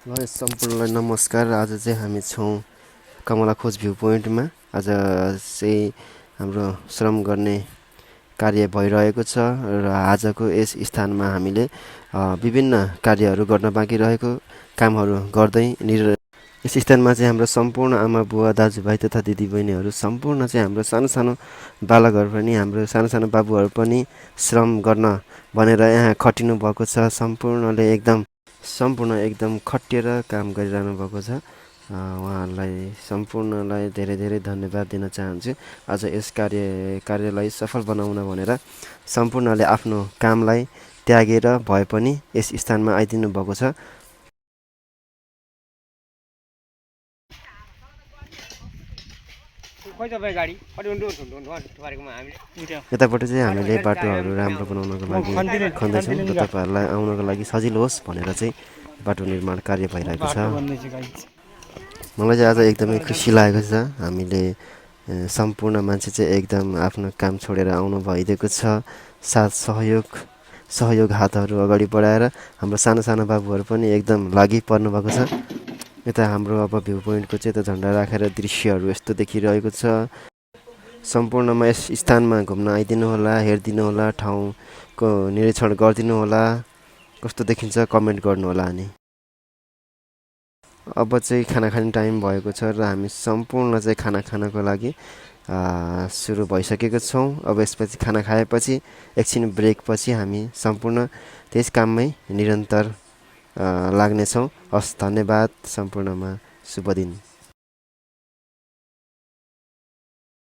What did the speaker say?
ल सम्पूर्णलाई नमस्कार। आज चाहिँ हामी छौँ कमला खोज भ्यू पोइन्टमा। आज चाहिँ हाम्रो श्रम गर्ने कार्य भइरहेको छ र आजको यस स्थानमा हामीले विभिन्न कार्यहरू गर्न बाँकी रहेको कामहरू गर्दै यस स्थानमा चाहिँ हाम्रो सम्पूर्ण आमा बुवा दाजुभाइ तथा दिदीबहिनीहरू सम्पूर्ण चाहिँ हाम्रो सानो सानो बालकहरू पनि हाम्रो सानो सानो बाबुहरू पनि श्रम गर्न भनेर यहाँ खटिनु भएको छ। सम्पूर्ण एकदम खटिएर काम गरिरहनु भएको छ। उहाँहरूलाई सम्पूर्णलाई धेरै धेरै धन्यवाद दिन चाहन्छु। आज यस कार्यलाई सफल बनाउन भनेर सम्पूर्णले आफ्नो कामलाई त्यागेर भए पनि यस स्थानमा आइदिनु भएको छ। यतापट्टि चाहिँ हामीले बाटोहरू राम्रो बनाउनको लागि खन्दैछौँ र तपाईँहरूलाई आउनको लागि सजिलो होस् भनेर चाहिँ बाटो निर्माण कार्य भइरहेको छ। मलाई चाहिँ आज एकदमै खुसी लागेको छ। हामीले सम्पूर्ण मान्छे चाहिँ एकदम आफ्नो काम छोडेर आउनु भइदिएको छ। साथ सहयोग हातहरू अगाडि बढाएर हाम्रो सानो सानो बाबुहरू पनि एकदम लागि पर्नु भएको छ। यता हाम्रो अब भ्यू पोइन्टको चाहिँ यता झन्डा राखेर दृश्यहरू यस्तो देखिरहेको छ। सम्पूर्णमा यस स्थानमा घुम्न आइदिनु होला, हेरिदिनु होला, ठाउँको निरीक्षण गरिदिनु होला, कस्तो देखिन्छ कमेन्ट गर्नु होला। अनि अब चाहिँ खाना खाने टाइम भएको छ र हामी सम्पूर्ण चाहिँ खाना खानको लागि सुरु भइसकेको छौँ। अब यसपछि खाना खाएपछि एकछिन ब्रेकपछि हामी सम्पूर्ण त्यस काममै निरन्तर लाग्नेछौँ। हस्, धन्यवाद। सम्पूर्णमा शुभ दिन।